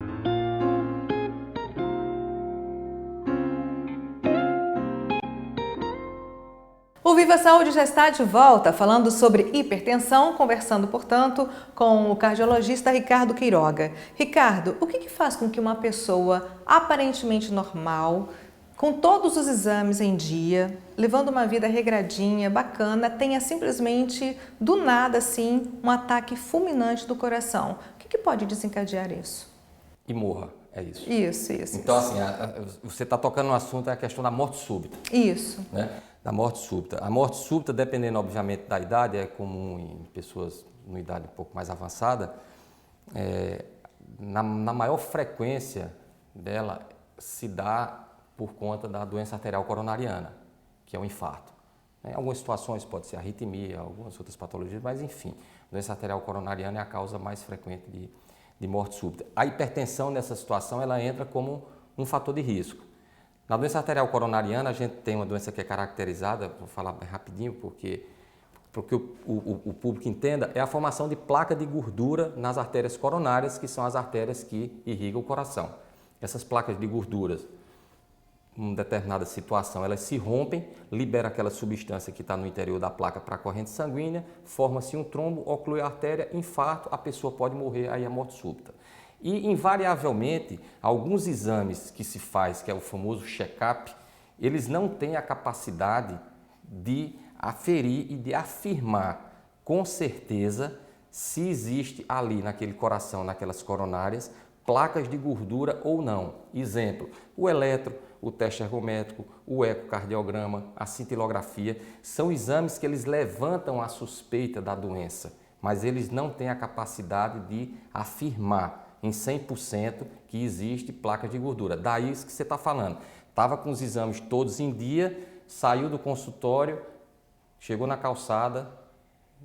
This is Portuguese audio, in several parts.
O Viva Saúde já está de volta, falando sobre hipertensão, conversando, portanto, com o cardiologista Ricardo Queiroga. Ricardo, o que faz com que uma pessoa aparentemente normal, com todos os exames em dia, levando uma vida regradinha, bacana, tenha simplesmente, do nada, assim, um ataque fulminante do coração? O que pode desencadear isso? E morra, é isso. Isso. Então, assim, você está tocando no assunto, é a questão da morte súbita. Isso. Né? Da morte súbita. A morte súbita, dependendo, obviamente, da idade, é comum em pessoas numa idade um pouco mais avançada, na maior frequência dela se dá por conta da doença arterial coronariana, que é o infarto. Em algumas situações pode ser arritmia, algumas outras patologias, mas enfim, doença arterial coronariana é a causa mais frequente de morte súbita. A hipertensão nessa situação, ela entra como um fator de risco. Na doença arterial coronariana, a gente tem uma doença que é caracterizada, vou falar bem rapidinho, porque o público entenda, é a formação de placa de gordura nas artérias coronárias, que são as artérias que irrigam o coração. Essas placas de gorduras, em determinada situação, elas se rompem, libera aquela substância que está no interior da placa para a corrente sanguínea, forma-se um trombo, oclui a artéria, infarto, a pessoa pode morrer, aí é morte súbita. E, invariavelmente, alguns exames que se faz, que é o famoso check-up, eles não têm a capacidade de aferir e de afirmar com certeza se existe ali naquele coração, naquelas coronárias, placas de gordura ou não. Exemplo, o eletro, o teste ergométrico, o ecocardiograma, a cintilografia, são exames que eles levantam a suspeita da doença, mas eles não têm a capacidade de afirmar em 100% que existe placa de gordura. Daí isso que você está falando. Estava com os exames todos em dia, saiu do consultório, chegou na calçada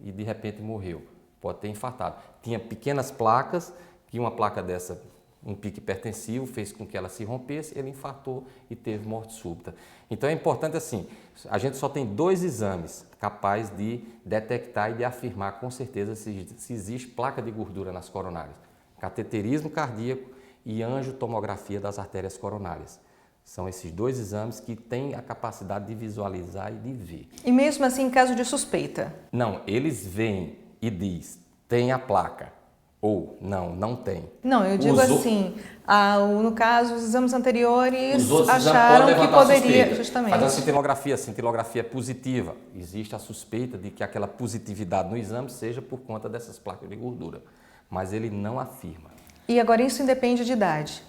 e de repente morreu. Pode ter infartado. Tinha pequenas placas, que uma placa dessa, um pico hipertensivo, fez com que ela se rompesse, ele infartou e teve morte súbita. Então é importante assim, a gente só tem 2 exames capazes de detectar e de afirmar com certeza se existe placa de gordura nas coronárias. Cateterismo cardíaco e angiotomografia das artérias coronárias. São esses 2 exames que têm a capacidade de visualizar e de ver. E mesmo assim, em caso de suspeita? Não, eles veem e diz, tem a placa, ou não tem. Não, eu digo assim, no caso, os exames anteriores os outros acharam exames que poderia, suspeita. justamente. Faz a cintilografia é positiva. Existe a suspeita de que aquela positividade no exame seja por conta dessas placas de gordura. Mas ele não afirma. E agora isso independe de idade?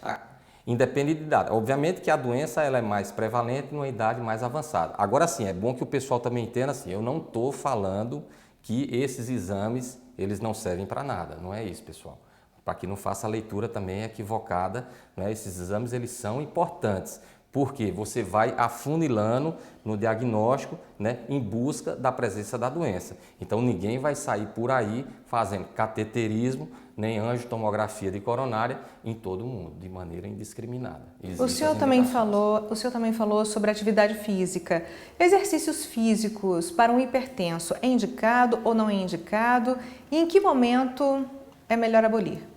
Independe de idade. Obviamente que a doença ela é mais prevalente numa idade mais avançada. Agora sim, é bom que o pessoal também entenda assim, eu não estou falando que esses exames eles não servem para nada, não é isso, pessoal. Para que não faça a leitura também equivocada, né? Esses exames eles são importantes. Porque você vai afunilando no diagnóstico, né, em busca da presença da doença. Então ninguém vai sair por aí fazendo cateterismo, nem angiotomografia de coronária em todo mundo, de maneira indiscriminada. O senhor também falou sobre atividade física. Exercícios físicos para um hipertenso é indicado ou não é indicado? E em que momento é melhor abolir?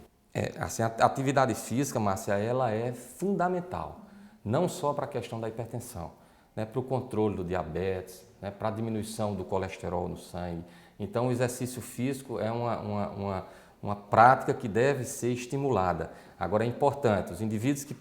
Assim, a atividade física, Márcia, ela é fundamental. Não só para a questão da hipertensão, né, para o controle do diabetes, né, para a diminuição do colesterol no sangue. Então, o exercício físico é uma prática que deve ser estimulada. Agora, é importante, os indivíduos que,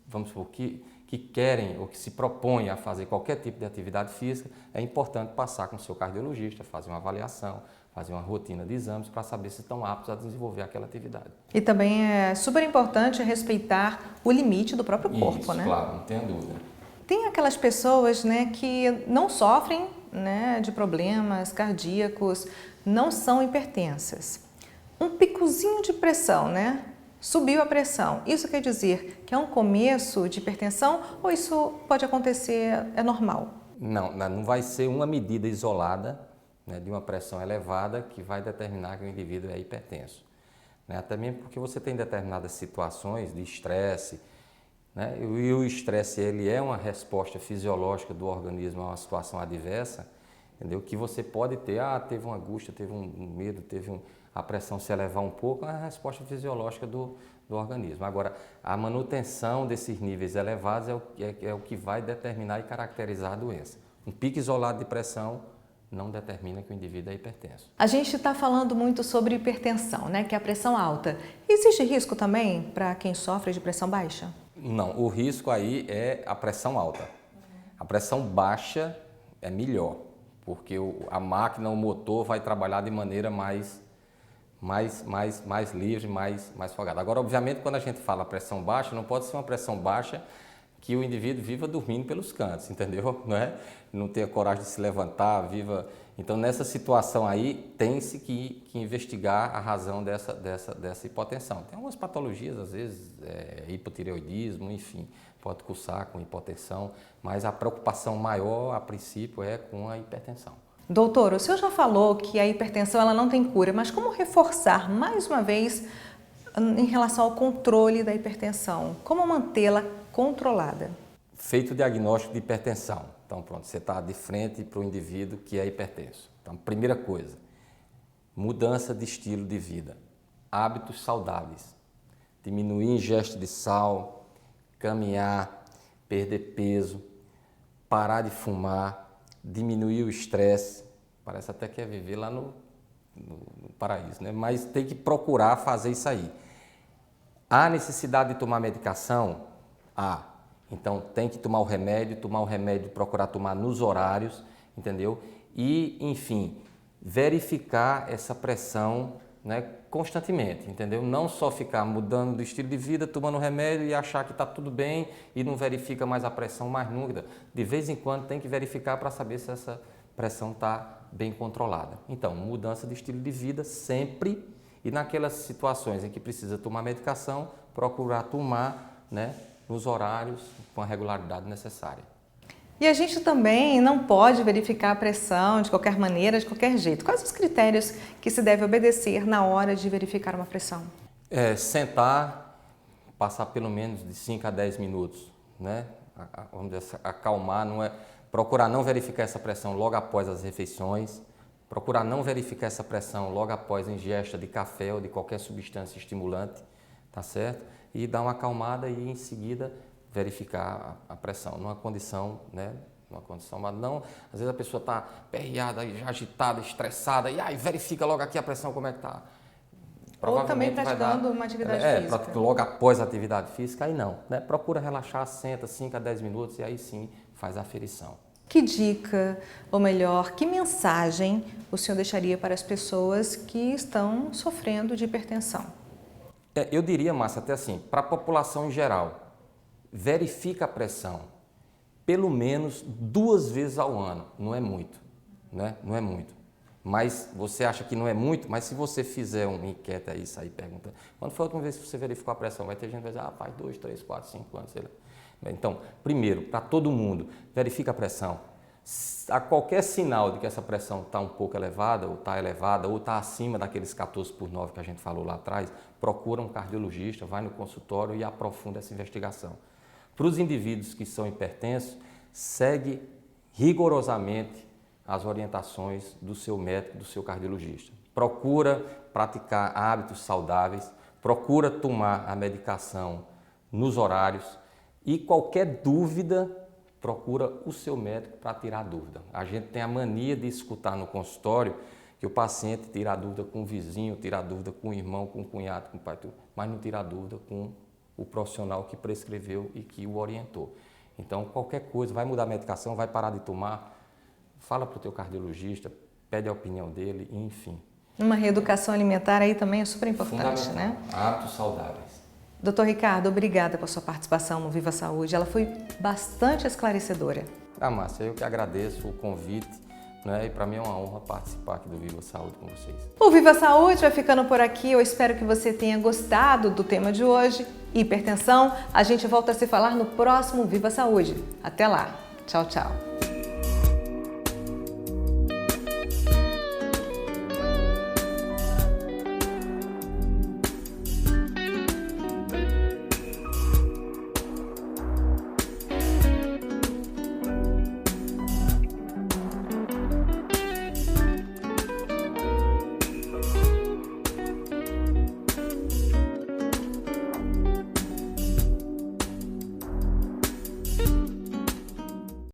vamos supor, que querem ou que se propõem a fazer qualquer tipo de atividade física, é importante passar com o seu cardiologista, fazer uma avaliação, fazer uma rotina de exames para saber se estão aptos a desenvolver aquela atividade. E também é super importante respeitar o limite do próprio corpo, Isso, né? Claro, não tenha dúvida. Tem aquelas pessoas, né, que não sofrem, né, de problemas cardíacos, não são hipertensas. Um picozinho de pressão, né? Subiu a pressão. Isso quer dizer que é um começo de hipertensão ou isso pode acontecer, é normal? Não vai ser uma medida isolada, né, de uma pressão elevada que vai determinar que o indivíduo é hipertenso. Né? Até mesmo porque você tem determinadas situações de estresse, né? E o estresse ele é uma resposta fisiológica do organismo a uma situação adversa, entendeu? Que você pode ter, teve uma angústia, teve um medo, a pressão se elevar um pouco, é a resposta fisiológica do do organismo. Agora, a manutenção desses níveis elevados é o que vai determinar e caracterizar a doença. Um pico isolado de pressão não determina que o indivíduo é hipertenso. A gente está falando muito sobre hipertensão, né, que é a pressão alta. Existe risco também para quem sofre de pressão baixa? Não, o risco aí é a pressão alta. A pressão baixa é melhor, porque a máquina, o motor vai trabalhar de maneira mais livre, mais folgada. Agora, obviamente, quando a gente fala pressão baixa, não pode ser uma pressão baixa que o indivíduo viva dormindo pelos cantos, entendeu? Não tenha coragem de se levantar, viva... Então, nessa situação aí, tem-se que investigar a razão dessa hipotensão. Tem algumas patologias, às vezes, hipotireoidismo, enfim, pode cursar com hipotensão, mas a preocupação maior, a princípio, é com a hipertensão. Doutor, o senhor já falou que a hipertensão ela não tem cura, mas como reforçar, mais uma vez, em relação ao controle da hipertensão? Como mantê-la controlada? Feito o diagnóstico de hipertensão. Então, pronto, você está de frente para o indivíduo que é hipertenso. Então, primeira coisa, mudança de estilo de vida, hábitos saudáveis, diminuir a ingesta de sal, caminhar, perder peso, parar de fumar, diminuir o estresse. Parece até que é viver lá no paraíso, né? Mas tem que procurar fazer isso aí. Há necessidade de tomar medicação? Há. Então, tem que tomar o remédio, procurar tomar nos horários, entendeu? E, enfim, verificar essa pressão, né, constantemente, entendeu? Não só ficar mudando de estilo de vida, tomando remédio e achar que está tudo bem e não verifica mais a pressão mais nunca. De vez em quando tem que verificar para saber se essa pressão está bem controlada. Então, mudança de estilo de vida sempre, e naquelas situações em que precisa tomar medicação, procurar tomar, né, nos horários com a regularidade necessária. E a gente também não pode verificar a pressão de qualquer maneira, de qualquer jeito. Quais os critérios que se deve obedecer na hora de verificar uma pressão? Sentar, passar pelo menos de 5 a 10 minutos, né? Vamos dizer, acalmar, procurar não verificar essa pressão logo após as refeições, procurar não verificar essa pressão logo após a ingesta de café ou de qualquer substância estimulante, tá certo? E dar uma acalmada e em seguida verificar a pressão, numa condição, né? Mas não, às vezes a pessoa está perreada, agitada, estressada, e aí verifica logo aqui a pressão como é que está. Ou também praticando uma atividade física. Logo após a atividade física, aí não, né? Procura relaxar, senta 5 a 10 minutos e aí sim faz a aferição. Que dica, ou melhor, que mensagem o senhor deixaria para as pessoas que estão sofrendo de hipertensão? Eu diria, Márcia, até assim, para a população em geral, verifica a pressão pelo menos 2 vezes ao ano. Não é muito, né? Não é muito. Mas você acha que não é muito, mas se você fizer uma enquete aí, sair perguntando, quando foi a última vez que você verificou a pressão? Vai ter gente que vai dizer, faz 2, 3, 4, 5 anos, sei lá. Então, primeiro, para todo mundo, verifica a pressão. A qualquer sinal de que essa pressão está um pouco elevada, ou está acima daqueles 14/9 que a gente falou lá atrás, procura um cardiologista, vai no consultório e aprofunda essa investigação. Para os indivíduos que são hipertensos, segue rigorosamente as orientações do seu médico, do seu cardiologista. Procura praticar hábitos saudáveis, procura tomar a medicação nos horários e qualquer dúvida, procura o seu médico para tirar a dúvida. A gente tem a mania de escutar no consultório que o paciente tira a dúvida com o vizinho, tira a dúvida com o irmão, com o cunhado, com o pai, mas não tira a dúvida com o profissional que prescreveu e que o orientou. Então, qualquer coisa, vai mudar a medicação, vai parar de tomar, fala para o teu cardiologista, pede a opinião dele, enfim. Uma reeducação alimentar aí também é super importante, né? Hábitos saudáveis. Doutor Ricardo, obrigada por sua participação no Viva Saúde. Ela foi bastante esclarecedora. Márcia, eu que agradeço o convite, né? E para mim é uma honra participar aqui do Viva Saúde com vocês. O Viva Saúde vai ficando por aqui. Eu espero que você tenha gostado do tema de hoje, hipertensão. A gente volta a se falar no próximo Viva Saúde. Até lá. Tchau, tchau.